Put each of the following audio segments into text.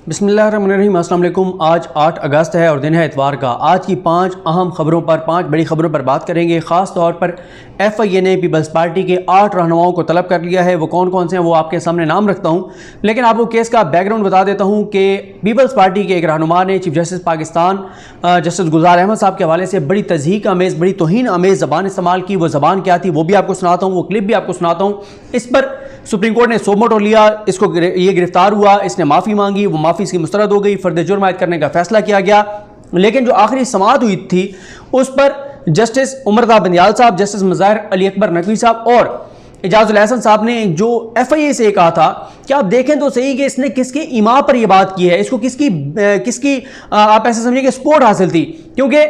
बिस्मिल्लाहिर्रहमानिर्रहीम। अस्सलाम वालेकुम। आज 8 अगस्त है और दिन है इतवार का। आज की 5 अहम खबरों पर, 5 बड़ी खबरों पर बात करेंगे। ख़ास तौर पर FIA ने पीपल्स पार्टी के 8 रहनुमाओं को तलब कर लिया है। वो कौन कौन से हैं वो आपके सामने नाम रखता हूँ, लेकिन आपको केस का बैकग्राउंड बता देता हूँ कि पीपल्स पार्टी के एक रहनुमा ने चीफ जस्टिस पाकिस्तान जस्टिस गुलजार अहमद साहब के हवाले से बड़ी तज़हीक आमेज़, बड़ी तौहीन आमेज़ ज़बान इस्तेमाल की। वो ज़बान क्या थी वो भी आपको सुनाता हूँ, वो क्लिप भी आपको सुनाता हूँ। इस पर सुप्रीम कोर्ट ने सोमोटो लिया, इसको ये गिरफ्तार हुआ, इसने माफ़ी मांगी, वो माफ़ी इसकी मुस्तरद हो गई, फ़र्द जुर्म आयद करने का फैसला किया गया। लेकिन जो आखिरी समाअत हुई थी उस पर जस्टिस उमरदा बंदियाल साहब, जस्टिस मुज़ाहिर अली अकबर नकवी साहब और इजाजुल एहसन साहब ने जो FIA से कहा था कि आप देखें तो सही कि इसने किसके ईमा पर यह बात की है, इसको किसकी आप ऐसे समझिए कि सपोर्ट हासिल थी, क्योंकि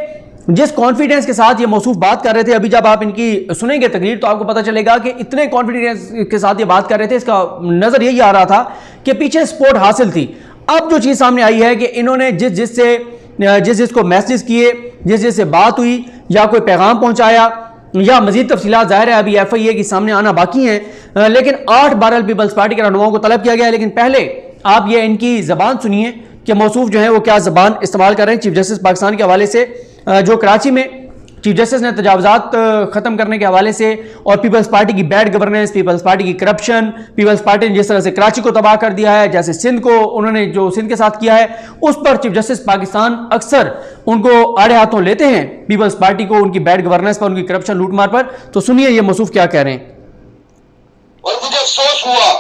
जिस कॉन्फिडेंस के साथ ये मौसूफ बात कर रहे थे, अभी जब आप इनकी सुनेंगे तकरीर तो आपको पता चलेगा कि इतने कॉन्फिडेंस के साथ ये बात कर रहे थे, इसका नज़र यही आ रहा था कि पीछे सपोर्ट हासिल थी। अब जो चीज़ सामने आई है कि इन्होंने जिसको मैसेज किए, जिस से बात हुई या कोई पैगाम पहुंचाया या मजीद तफसीलात ज़ाहिर है अभी FIA के सामने आना बाकी हैं, लेकिन 8 बहरहाल पीपल्स पार्टी के रहनुमाओं को तलब किया गया है। लेकिन पहले आप ये इनकी ज़बान सुनिए कि मौसूफ जो है वो क्या ज़बान इस्तेमाल कर रहे हैं चीफ जस्टिस पाकिस्तान के हवाले से, जो कराची में चीफ जस्टिस ने तजावुज़ात ख़त्म करने के हवाले से और पीपल्स पार्टी की बैड गवर्नेंस, पीपल्स पार्टी की करप्शन, पीपल्स पार्टी ने जिस तरह से कराची को तबाह कर दिया है, जैसे सिंध को उन्होंने जो सिंध के साथ किया है, उस पर चीफ जस्टिस पाकिस्तान अक्सर उनको आड़े हाथों लेते हैं, पीपल्स पार्टी को उनकी बैड गवर्नेंस पर, उनकी करप्शन लूटमार पर। तो सुनिए ये मौसूफ क्या कह रहे हैं। और मुझे अफसोस हुआ,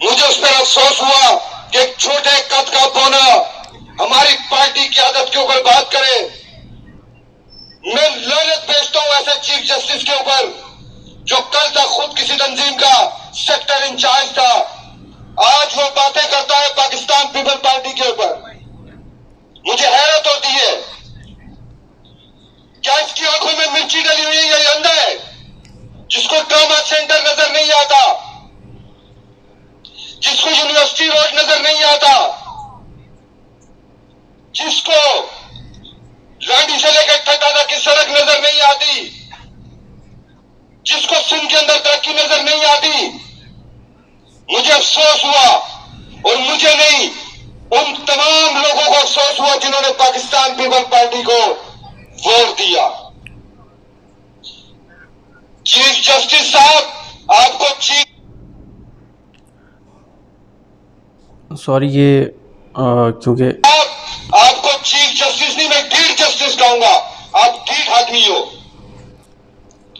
मुझे उस पर अफसोस हुआ कि एक छोटे कद का बोना हमारी पार्टी की आदत के ऊपर बात करे। मैं लानत भेजता हूं ऐसे चीफ जस्टिस के ऊपर जो कल तक खुद किसी तंजीम का सेक्टर इंचार्ज था, आज वो बातें करता है पाकिस्तान पीपल पार्टी के ऊपर। मुझे हैरत होती है, क्या इसकी आंखों में मिर्ची डली हुई है या ये अंधा है जिसको ट्रॉमा सेंटर नजर नहीं आता, जिसको यूनिवर्सिटी रोड नजर नहीं आता, जिसको लाडी से लेकर ठटाना की सड़क नजर नहीं आती, जिसको सिंध के अंदर तरक्की नजर नहीं आती। मुझे अफसोस हुआ, और मुझे नहीं उन तमाम लोगों को अफसोस हुआ जिन्होंने पाकिस्तान पीपल पार्टी को वोट दिया। चीफ जस्टिस साहब आपको क्योंकि आपको चीफ जस्टिस नहीं, मैं ढीठ जस्टिस कहूंगा। आप ढीठ आदमी हो।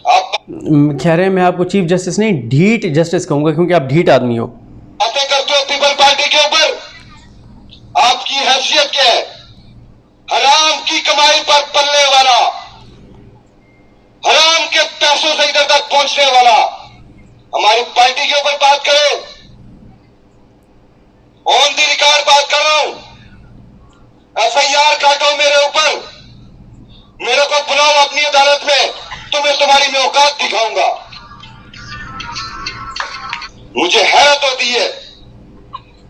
आप कह रहे हैं मैं आपको चीफ जस्टिस नहीं ढीठ जस्टिस कहूंगा क्योंकि आप ढीठ आदमी हो। बातें करते हो पीपल पार्टी के ऊपर, आपकी हैसियत क्या है? हराम की कमाई पर पलने वाला, हराम के पैसों से इधर तक पहुंचने वाला हमारी पार्टी के ऊपर बात करे। ऑन द रिकॉर्ड बात कर रहा हूं, FIR काटो मेरे ऊपर, मेरे को बुलाओ अपनी अदालत में, तुम्हें तुम्हारी मैं औकात दिखाऊंगा। मुझे हैरत होती है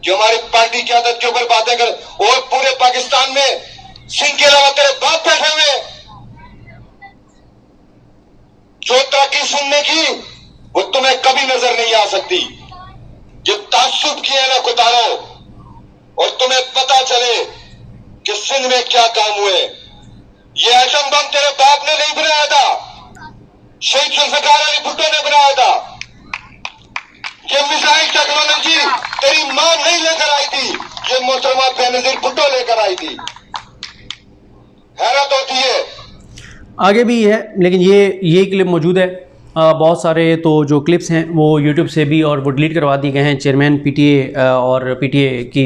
कि हमारी पार्टी की आदत के ऊपर बातें कर, और पूरे पाकिस्तान में सिंह के अलावा तेरे बाप बैठे हुए जो तरक्की सुनने की वो तुम्हें कभी नजर नहीं आ सकती। जो तासुब किए ना कुतारो, और तुम्हें पता चले कि सिंध में क्या काम हुए। ये एटम बम तेरे बाप ने नहीं बनाया था, शहीद जुल्फिकार अली भुट्टो ने बनाया था। ये मिसाइल टेक्नोलॉजी तेरी मां नहीं लेकर आई थी, ये मोहतरमा बेनजीर भुट्टो लेकर आई थी। हैरत होती है। आगे भी है, लेकिन ये क्लिप मौजूद है। बहुत सारे तो जो क्लिप्स हैं वो यूट्यूब से भी और वो डिलीट करवा दिए गए हैं चेयरमैन PTA और PTA की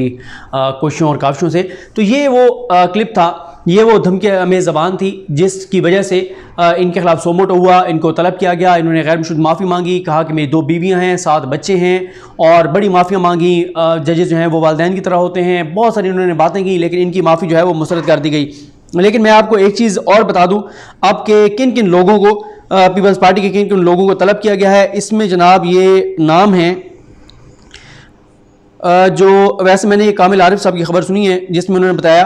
कोशिशों और काविशों से। तो ये वो क्लिप था, ये वो धमकी अमेज़ ज़बान थी जिसकी वजह से इनके खिलाफ सोमोटो हुआ, इनको तलब किया गया। इन्होंने गैर मुशुद्द माफ़ी मांगी, कहा कि मेरी 2 बीवियाँ हैं, 7 बच्चे हैं, और बड़ी माफ़ियाँ मांगी। जजेस जो हैं वो वालिदैन की तरह होते हैं, बहुत सारी इन्होंने बातें की, लेकिन इनकी माफ़ी जो है वो मुस्तरद कर दी गई। लेकिन मैं आपको एक चीज़ और बता दूँ, अब के किन किन लोगों को पीपल्स पार्टी के किन किन लोगों को तलब किया गया है। इसमें जनाब ये नाम हैं जो, वैसे मैंने ये कामिल आरिफ साहब की खबर सुनी है जिसमें उन्होंने बताया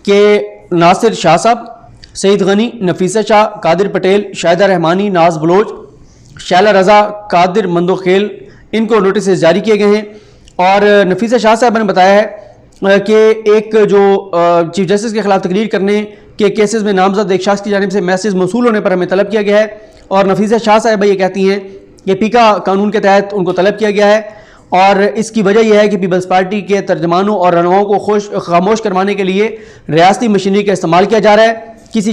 कि नासिर शाह साहब, सईद गनी, नफीसा शाह, कादिर पटेल, शाहिदा रहमानी, नाज बलोच, शैला रज़ा, कादिर मंदोखेल, इनको नोटिस जारी किए गए हैं। और नफीसा शाह साहब ने बताया है कि एक जो चीफ जस्टिस के खिलाफ तकरीर करने के केसेस में नामजद एक शख्स की जानिब से मैसेज मौसूल होने पर हमें तलब किया गया है। और नफीसा शाह साहब ये कहती हैं कि पीका कानून के तहत उनको तलब किया गया है और इसकी वजह यह है कि पीपल्स पार्टी के तर्जमानों और रहनुमाओं को खामोश करवाने के लिए रियासती मशीनरी का इस्तेमाल किया जा रहा है। किसी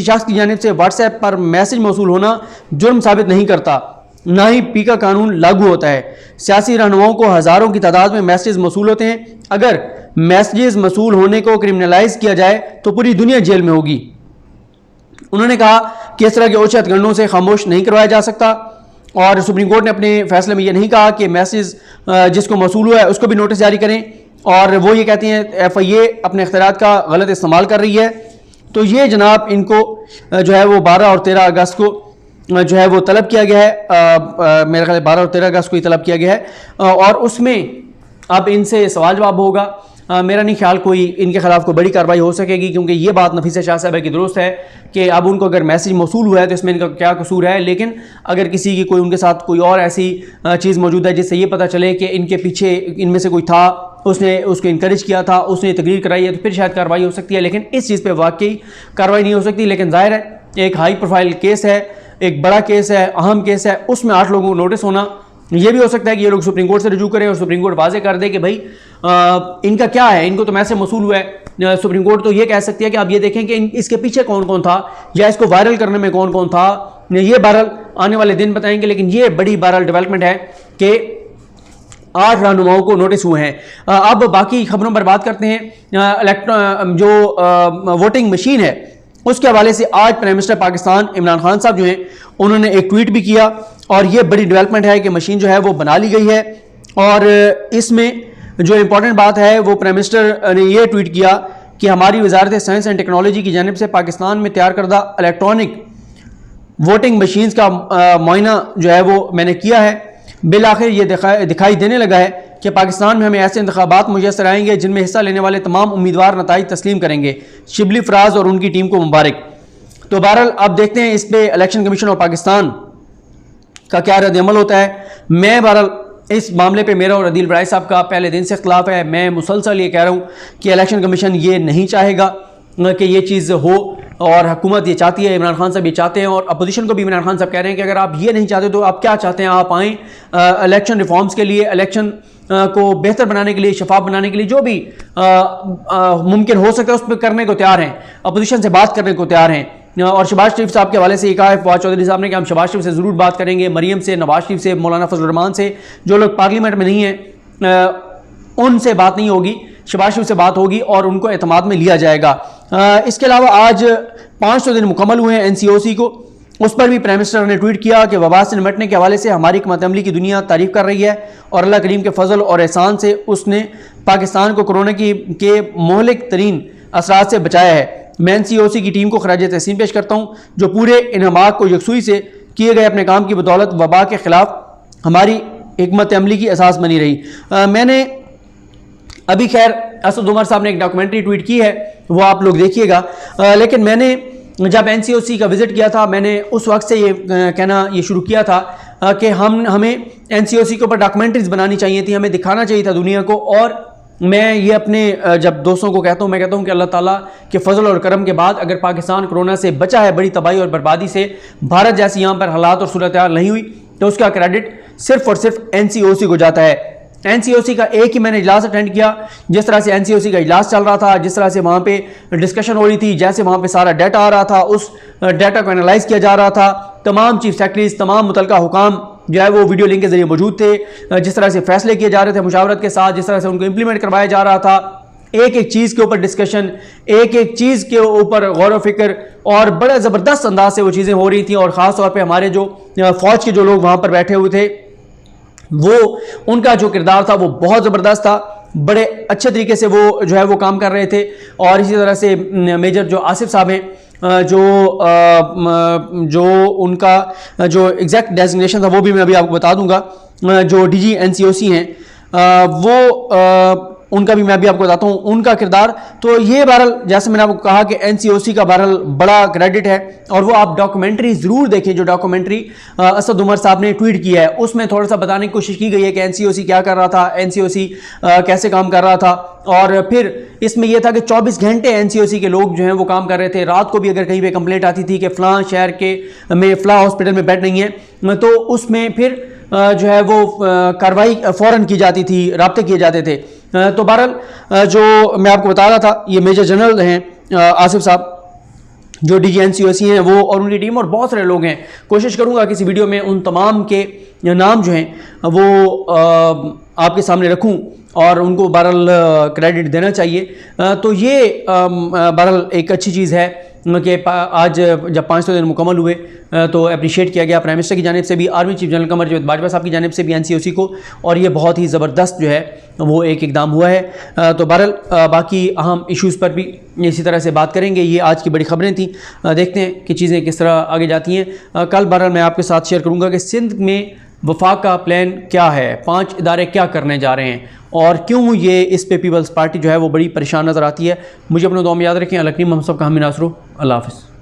शख्स की जानिब से व्हाट्सएप पर मैसेज मौसूल होना जुर्म साबित नहीं करता, ना ही पीका कानून लागू होता है। सियासी रहनुमाओं को हज़ारों की तादाद में मैसेज मौसूल होते हैं। अगर मैसेज मौसूल होने को क्रिमिनलाइज किया जाए तो पूरी दुनिया जेल में होगी। उन्होंने कहा कि इस तरह के ओछत गंडों से खामोश नहीं करवाया जा सकता और सुप्रीम कोर्ट ने अपने फैसले में यह नहीं कहा कि मैसेज जिसको मौसूल हुआ है उसको भी नोटिस जारी करें। और वो ये कहती हैं FIA अपने इख्तियारात का गलत इस्तेमाल कर रही है। तो ये जनाब इनको जो है वो 12 और 13 अगस्त को जो है वो तलब किया गया है। मेरे ख्याल 12 और 13 अगस्त को ही तलब किया गया है और उसमें अब इनसे सवाल जवाब होगा। मेरा नहीं ख्याल कोई इनके खिलाफ कोई बड़ी कार्रवाई हो सकेगी, क्योंकि ये बात नफीसा शाह साहब की दुरुस्त है कि अब उनको अगर मैसेज मौसूल हुआ है तो इसमें इनका क्या कसूर है। लेकिन अगर किसी की कोई उनके साथ कोई और ऐसी चीज़ मौजूद है जिससे ये पता चले कि इनके पीछे इनमें से कोई था, उसने उसको इनकरेज किया था, उसने तकरीर कराई है, तो फिर शायद कार्रवाई हो सकती है। लेकिन इस चीज़ पर वाकई कार्रवाई नहीं हो सकती। लेकिन जाहिर है एक हाई प्रोफाइल केस है, एक बड़ा केस है, अहम केस है, उसमें 8 लोगों को नोटिस होना, ये भी हो सकता है कि ये लोग सुप्रीम कोर्ट से रजू करें और सुप्रीम कोर्ट वाजे कर दे कि भाई इनका क्या है, इनको तो मैसेज मौसूल हुआ है। सुप्रीम कोर्ट तो ये कह सकती है कि आप ये देखें कि इसके पीछे कौन कौन था या इसको वायरल करने में कौन कौन था। ये बहरहाल आने वाले दिन बताएंगे। लेकिन ये बड़ी बहरहाल डेवलपमेंट है कि 8 रहनुमाओं को नोटिस हुए हैं। अब बाकी खबरों पर बात करते हैं। जो वोटिंग मशीन है उसके हवाले से आज प्राइम मिनिस्टर पाकिस्तान इमरान खान साहब जो हैं उन्होंने एक ट्वीट भी किया और ये बड़ी डेवलपमेंट है कि मशीन जो है वो बना ली गई है। और इसमें जो इंपॉर्टेंट बात है वो प्राइम मिनिस्टर ने ये ट्वीट किया कि हमारी वजारत साइंस एंड टेक्नोलॉजी की जानिब से पाकिस्तान में तैयार करदा इलेक्ट्रॉनिक वोटिंग मशीन्स का मुआयना जो है वो मैंने किया है। बिलाखिर ये दिखाई देने लगा है कि पाकिस्तान में हमें ऐसे इंतखाबात मुयस्सर आएंगे जिनमें हिस्सा लेने वाले तमाम उम्मीदवार नताइज तस्लीम करेंगे। शिबली फराज और उनकी टीम को मुबारक। तो बहरहाल अब देखते हैं इस पर इलेक्शन कमीशन ऑफ पाकिस्तान का क्या रद्द-ए-अमल होता है। मैं बहरहाल इस मामले पे मेरा और अदील बड़ाई साहब का पहले दिन से इख्तिलाफ है। मैं मुसलसल ये कह रहा हूँ कि इलेक्शन कमीशन ये नहीं चाहेगा कि ये चीज़ हो और हुकूमत ये चाहती है, इमरान खान साहब ये चाहते हैं और अपोजिशन को भी इमरान खान साहब कह रहे हैं कि अगर आप ये नहीं चाहते तो आप क्या चाहते हैं, आप आएँ इलेक्शन रिफॉर्म्स के लिए, इलेक्शन को बेहतर बनाने के लिए, शफाफ बनाने के लिए जो भी मुमकिन हो सकता है उस पर करने को तैयार हैं, अपोजिशन से बात करने को तैयार हैं। और शहबाज शरीफ साहब के हवाले से कहा है फवाद चौधरी साहब ने कि हम शहबाज शरीफ से ज़रूर बात करेंगे, मरियम से, नवाज शरीफ से, मौलाना फजल रहमान से, जो लोग पार्लियामेंट में नहीं हैं उनसे बात नहीं होगी, शहबाज शरीफ से बात होगी और उनको एतमाद में लिया जाएगा। इसके अलावा आज 500 दिन मुकम्मल हुए हैं NCOC को, उस पर भी प्राइम मिनिस्टर ने ट्वीट किया कि वबा से निपटने के हवाले से हमारी हिकमत अमली की दुनिया तारीफ़ कर रही है और अल्लाह करीम के फजल और एहसान से उसने पाकिस्तान को कोरोना के मोहलिक तरीन असरात से बचाया है। मैं NCOC की टीम को खराज तहसीन पेश करता हूँ जो पूरे इन्हमाक को यकसुई से किए गए अपने काम की बदौलत वबा के ख़िलाफ़ हमारी हिकमत अमली की असास बनी रही। मैंने अभी खैर असद उमर साहब ने एक डॉक्यूमेंट्री ट्वीट की है, वो आप लोग देखिएगा। लेकिन मैंने जब NCOC का विज़िट किया था मैंने उस वक्त से ये कहना ये शुरू किया था कि हमें NCOC के ऊपर डॉक्यूमेंट्रीज बनानी चाहिए थी, हमें दिखाना चाहिए था दुनिया को। और मैं ये अपने जब दोस्तों को कहता हूँ, मैं कहता हूँ कि अल्लाह ताला के फजल और करम के बाद अगर पाकिस्तान कोरोना से बचा है, बड़ी तबाही और बर्बादी से, भारत जैसी यहाँ पर हालात और सूरत हाल नहीं हुई, तो उसका क्रेडिट सिर्फ और सिर्फ NCOC को जाता है। NCOC का एक ही मैंने इजलास अटेंड किया, जिस तरह से NCOC का इजलास चल रहा था, जिस तरह से वहाँ पे डिस्कशन हो रही थी, जैसे वहाँ पे सारा डाटा आ रहा था, उस डाटा को एनालाइज किया जा रहा था, तमाम चीफ सेक्रेटरीज, तमाम मुतलका हुकाम जो है वो वीडियो लिंक के जरिए मौजूद थे, जिस तरह से फैसले किए जा रहे थे मुशावरत के साथ, जिस तरह से उनको इम्प्लीमेंट करवाया जा रहा था, एक एक चीज़ के ऊपर डिस्कशन, एक एक चीज़ के ऊपर गौर व फिक्र और बड़े ज़बरदस्त अंदाज से वो चीज़ें हो रही थी। और ख़ास तौर पर हमारे जो फ़ौज के जो लोग वहाँ पर बैठे हुए थे, वो उनका जो किरदार था वो बहुत ज़बरदस्त था, बड़े अच्छे तरीके से वो जो है वो काम कर रहे थे। और इसी तरह से मेजर जो आसिफ साहब हैं, जो उनका जो एग्जैक्ट डेजिग्नेशन था वो भी मैं अभी आपको बता दूंगा, जो DG NCOC हैं, वो उनका भी मैं अभी आपको बताता हूँ उनका किरदार। तो ये बहरहाल जैसे मैंने आपको कहा कि एनसीओसी का बहरहाल बड़ा क्रेडिट है, और वो आप डॉक्यूमेंट्री ज़रूर देखें जो डॉक्यूमेंट्री असद उमर साहब ने ट्वीट किया है, उसमें थोड़ा सा बताने की कोशिश की गई है कि एनसीओसी क्या कर रहा था, एनसीओसी कैसे काम कर रहा था। और फिर इसमें यह था कि 24 घंटे एनसीओसी के लोग जो हैं वो काम कर रहे थे। रात को भी अगर कहीं पे कंप्लेंट आती थी कि फ़लाँ शहर के में फ़लाँ हॉस्पिटल में बेड नहीं है, तो उसमें फिर जो है वो कार्रवाई फ़ौरन की जाती थी, राब्ते किए जाते थे। तो बहरहाल जो मैं आपको बता रहा था, ये मेजर जनरल हैं आसिफ साहब जो डीजी एनसीओसी हैं वो, और उनकी टीम और बहुत सारे लोग हैं। कोशिश करूंगा किसी वीडियो में उन तमाम के नाम जो हैं वो आपके सामने रखूं और उनको बहरहाल क्रेडिट देना चाहिए। तो ये बहरहाल एक अच्छी चीज़ है कि आज जब 500 दिन मुकम्मल हुए तो अप्रिशिएट किया गया प्राइम मिनिस्टर की जानिब से भी, army chief general Qamar Javed Bajwa साहब की जानिब से भी एनसीओसी को, और ये बहुत ही ज़बरदस्त जो है वो एक इकदाम हुआ है। तो बहरहाल बाकी अहम इश्यूज़ पर भी इसी तरह से बात करेंगे। ये आज की बड़ी खबरें थी, देखते हैं कि चीज़ें किस तरह आगे जाती हैं। कल बहरहाल मैं आपके साथ शेयर करूँगा कि सिंध में वफाक का प्लान क्या है, 5 इदारे क्या करने जा रहे हैं, और क्यों ये इस पे पीपल्स पार्टी जो है वो बड़ी परेशान नज़र आती है। मुझे अपने दुआ में याद रखें। अलकरीम हम सब का हामी नासरो। अल्लाह हाफ़िज़।